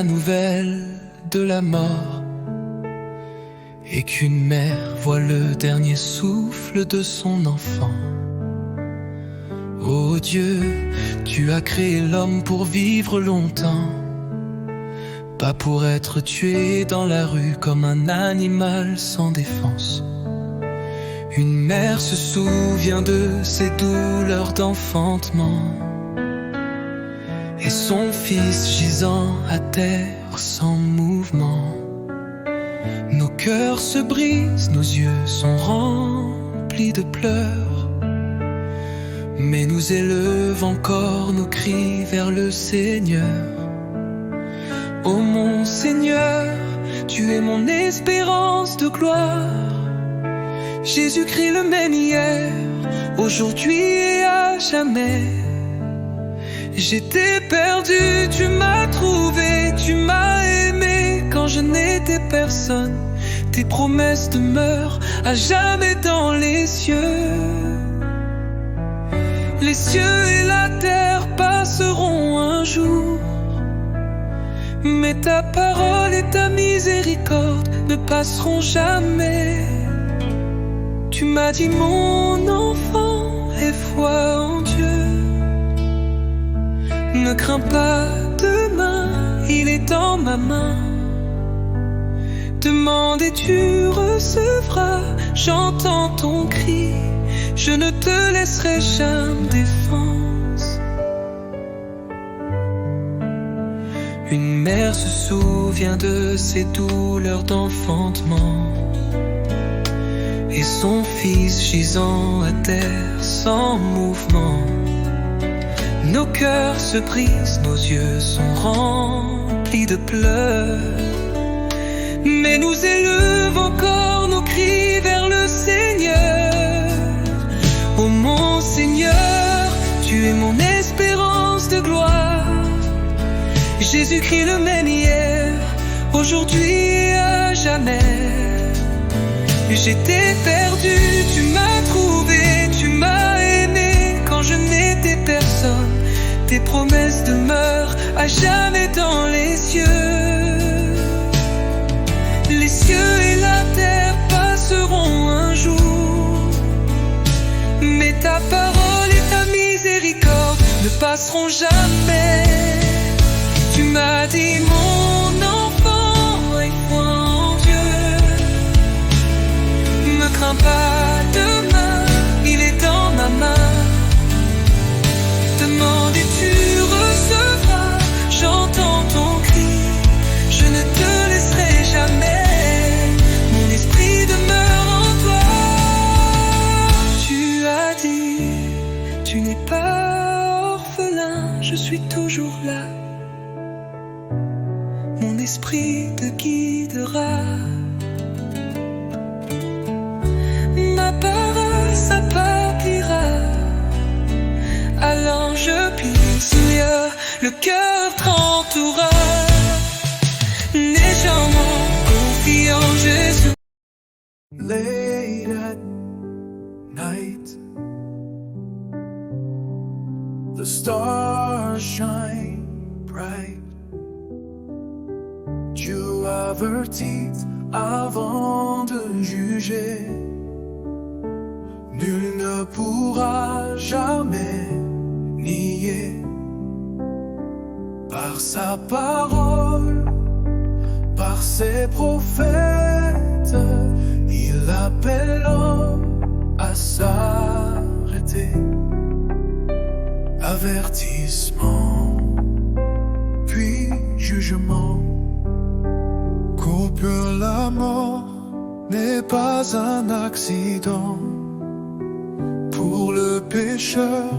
la nouvelle de la mort et qu'une mère voit le dernier souffle de son enfant. Ô Dieu, tu as créé l'homme pour vivre longtemps, pas pour être tué dans la rue comme un animal sans défense. Une mère se souvient de ses douleurs d'enfantement et son fils gisant à terre sans mouvement. Nos cœurs se brisent, nos yeux sont remplis de pleurs, mais nous élevons encore nos cris vers le Seigneur. Ô mon Seigneur, tu es mon espérance de gloire. Jésus-Christ le même hier, aujourd'hui et à jamais. J'étais perdu, tu m'as trouvé, tu m'as aimé quand je n'étais personne. Tes promesses demeurent à jamais dans les cieux. Les cieux et la terre passeront un jour, mais ta parole et ta miséricorde ne passeront jamais. Tu m'as dit mon enfant, aie foi en Dieu. Ne crains pas demain, il est dans ma main. Demande et tu recevras, j'entends ton cri. Je ne te laisserai jamais défense. Une mère se souvient de ses douleurs d'enfantement et son fils gisant à terre sans mouvement. Nos cœurs se brisent, nos yeux sont remplis de pleurs, mais nous élevons encore nos cris vers le Seigneur. Ô mon Seigneur, tu es mon espérance de gloire. Jésus-Christ le même hier, aujourd'hui et à jamais. J'étais perdu, tu m'as trouvé, tu m'as aimé quand je n'étais personne. Tes promesses demeurent à jamais dans les cieux. Les cieux et la terre passeront un jour, mais ta parole et ta miséricorde ne passeront jamais. Tu m'as dit mon enfant, aie foi en Dieu. Ne crains pas demain, il est dans ma main. Demande et tu recevras, j'entends ton cri. Je ne te laisserai jamais, mon esprit demeure en toi. Tu as dit, tu n'es pas orphelin, je suis toujours là. Mon esprit te guidera. Ma parole s'accomplira. À l'ange puissant, le cœur t'entourera. Légèrement confiant en Jésus. Late at night, the stars shine bright. Dieu avertit avant de juger. Nul ne pourra jamais nier. Par sa parole, par ses prophètes, il appelle l'homme à s'arrêter. Avertissement, puis jugement. Coupe la mort n'est pas un accident. Pour le pécheur,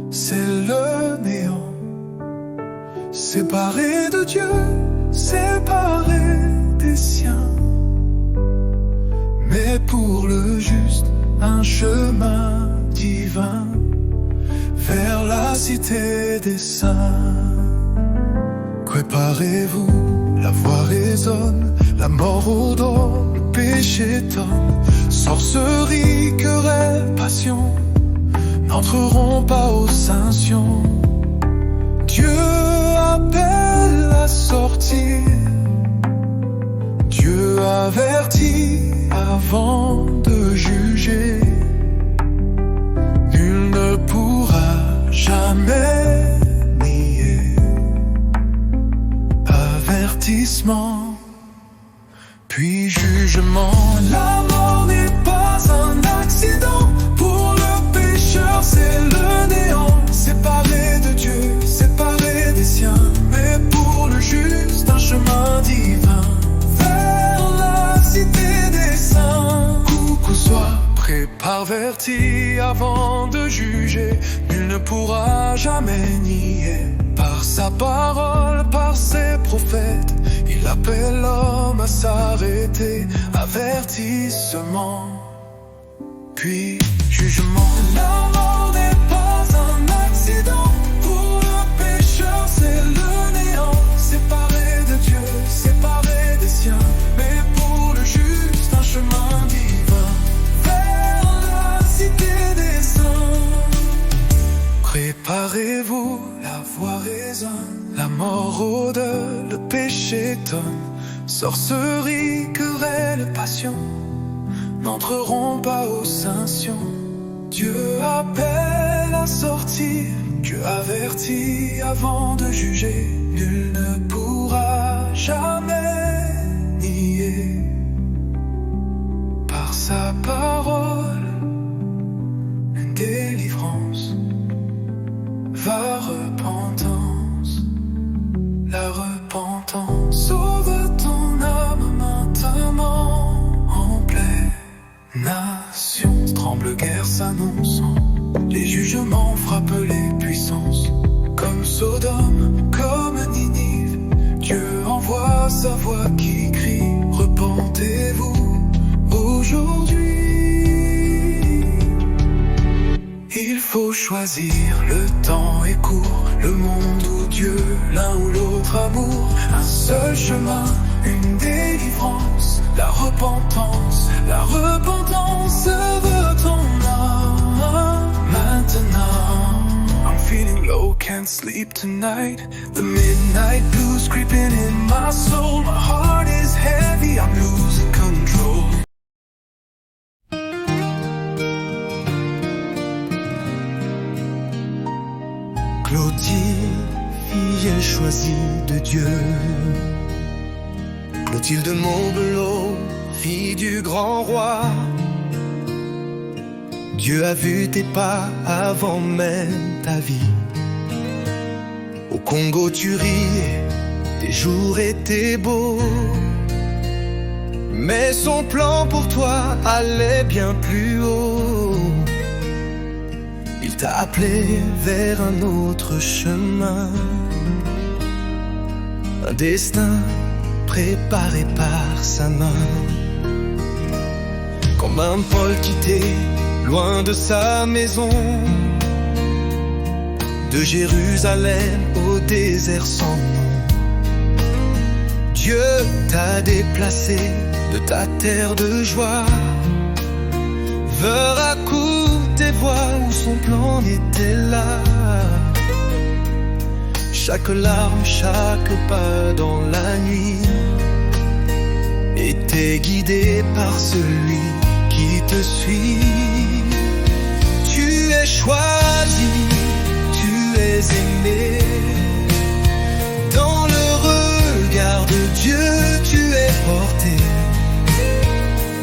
c'est le néant. Séparé de Dieu, séparé des siens. Mais pour le juste, un chemin divin vers la cité des saints. Préparez-vous, la voix résonne, la mort ordonne, le péché tonne. Sorcerie, querelle, passion n'entreront pas aux Saint-Sion. Dieu appelle à sortir. Dieu avertit avant de juger. Nul ne pourra jamais nier. Avertissement, puis jugement. La mort n'est pas un accident. Pour le pécheur, c'est le néant. Séparé de Dieu, séparé des siens. Mais pour le juste, un chemin divin vers la cité des saints. Coucou, sois préparverti avant de juger. Nul ne pourra jamais nier. Par sa parole, par ses prophètes, il appelle l'homme à s'arrêter. Avertissement, puis jugement. La mort n'est pas un accident. Pour le pécheur, c'est le néant. Séparé de Dieu, séparé des siens. Mais pour le juste, un chemin divin vers la cité des saints. Préparez-vous, la voix résonne. La mort rôde, le péché tonne. Sorcerie, querelle, passion n'entreront pas aux Saint-Sion. Dieu appelle à sortir. Dieu avertit avant de juger. Nul ne pourra jamais nier. Par sa parole, une délivrance va repentance. La repentance sauve ton âme maintenant en pleine nation. Tremble, guerre s'annonçant. Les jugements frappent les puissances. Comme Sodome, comme Ninive, Dieu envoie sa voix qui crie. Repentez-vous aujourd'hui. Il faut choisir, le temps est court. Le monde ou Dieu, l'un ou l'autre amour. Un seul chemin, une délivrance. La repentance veut ton âme maintenant. I'm feeling low, can't sleep tonight. The midnight blues creeping in my soul. My heart is heavy, I'm losing control. Clotilde, fille choisie de Dieu. Clotilde de Montbelot, fille du grand roi. Dieu a vu tes pas avant même ta vie. Au Congo tu riais, tes jours étaient beaux. Mais son plan pour toi allait bien plus haut. Il t'a appelé vers un autre chemin. Un destin préparé par sa main. Comme un Paul quitté, loin de sa maison. De Jérusalem au désert sans nom. Dieu t'a déplacé de ta terre de joie. Vers à coup tes voix où son plan était là. Chaque larme, chaque pas dans la nuit était guidé par celui qui te suit. Tu es choisi, tu es aimé. Dans le regard de Dieu, tu es porté.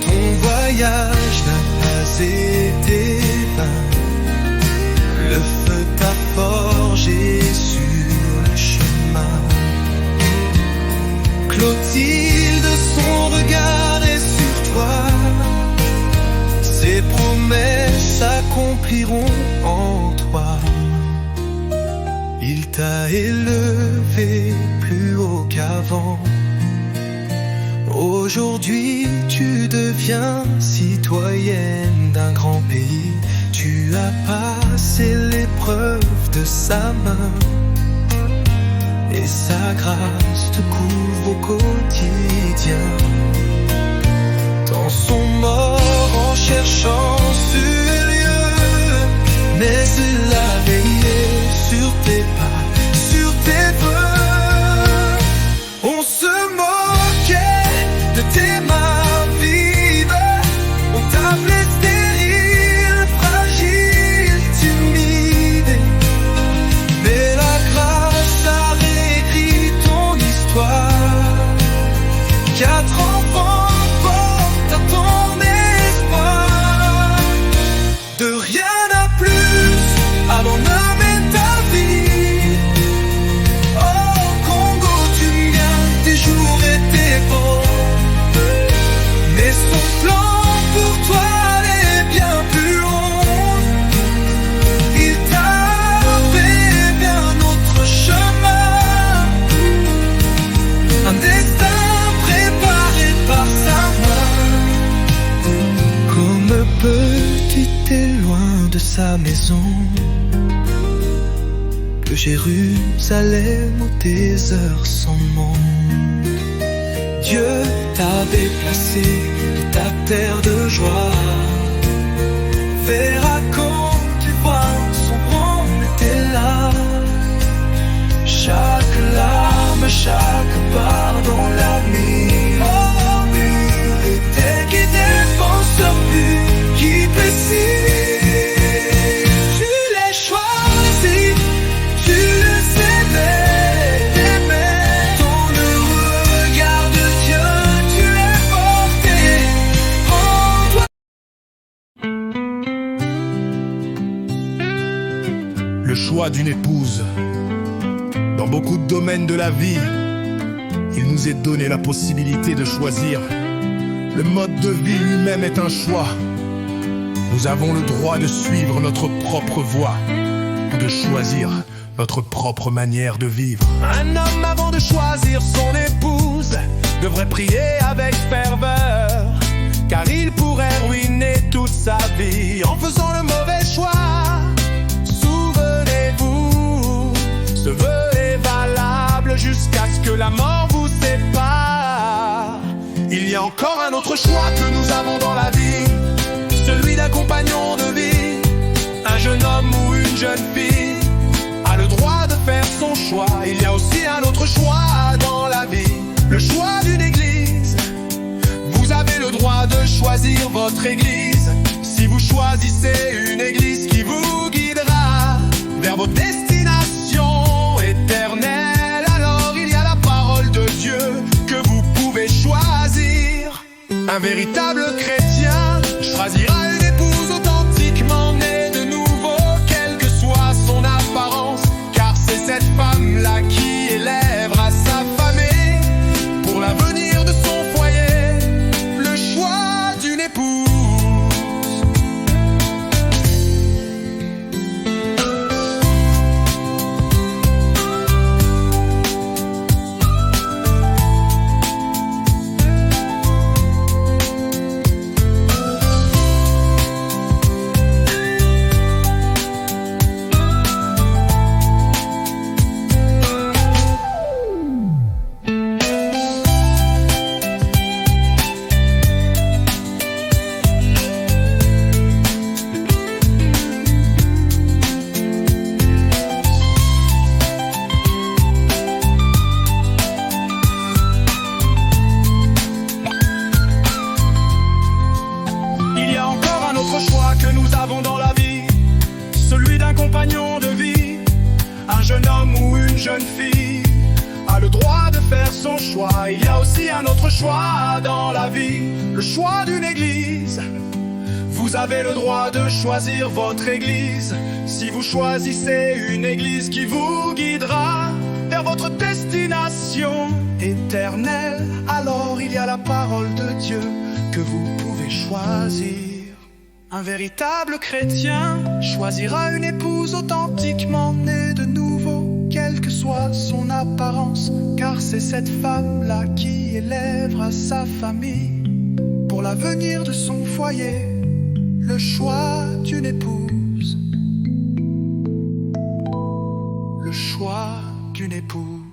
Ton voyage n'a pas été vain. Le feu t'a forgé sur le chemin. Clotilde, son regard est sur toi. Ses promesses s'accompliront en toi. Il t'a élevé plus haut qu'avant. Aujourd'hui tu deviens citoyenne d'un grand pays. Tu as passé l'épreuve de sa main. Et sa grâce te couvre au quotidien. Dans son mort en cherchant sur les lieux, mais il a veillé sur tes pas, sur tes vœux. quitté loin de sa maison, que Jérusalem au désert sans nom. Dieu t'a déplacé de ta terre de joie vers à Côte d'Ivoire, son rôle était là. Chaque larme, chaque pardon, l'avenir était qui défend ce but qui précise. Tu l'as choisi, tu le sais bel, ton heureux regard de Dieu, tu l'as porté en toi. Le choix d'une épouse. Dans beaucoup de domaines de la vie, il nous est donné la possibilité de choisir. Le mode de vie lui-même est un choix. Nous avons le droit de suivre notre propre voie, de choisir notre propre manière de vivre. Un homme, avant de choisir son épouse, devrait prier avec ferveur, car il pourrait ruiner toute sa vie en faisant le mauvais choix. Souvenez-vous, ce vœu est valable jusqu'à ce que la mort vous sépare. Il y a encore un autre choix que nous avons dans la vie, celui d'un compagnon de vie. Un jeune homme ou une jeune fille a le droit de faire son choix. Il y a aussi un autre choix dans la vie, le choix d'une église. Vous avez le droit de choisir votre église. Si vous choisissez une église qui vous guidera vers vos destinations éternelles, alors il y a la parole de Dieu que vous pouvez choisir. Un véritable chrétien choisira une épouse authentiquement née de nouveau, quelle que soit son apparence, car c'est cette femme-là qui élèvera sa famille pour l'avenir de son foyer. Le choix d'une épouse. Que nous avons dans la vie, celui d'un compagnon de vie. Un jeune homme ou une jeune fille a le droit de faire son choix. Il y a aussi un autre choix dans la vie, le choix d'une église. Vous avez le droit de choisir votre église. Si vous choisissez une église qui vous guidera vers votre destination éternelle, alors il y a la parole de Dieu que vous pouvez choisir. Un véritable chrétien choisira une épouse authentiquement née de nouveau, quelle que soit son apparence, car c'est cette femme-là qui élèvera sa famille pour l'avenir de son foyer. Le choix d'une épouse. Le choix d'une épouse.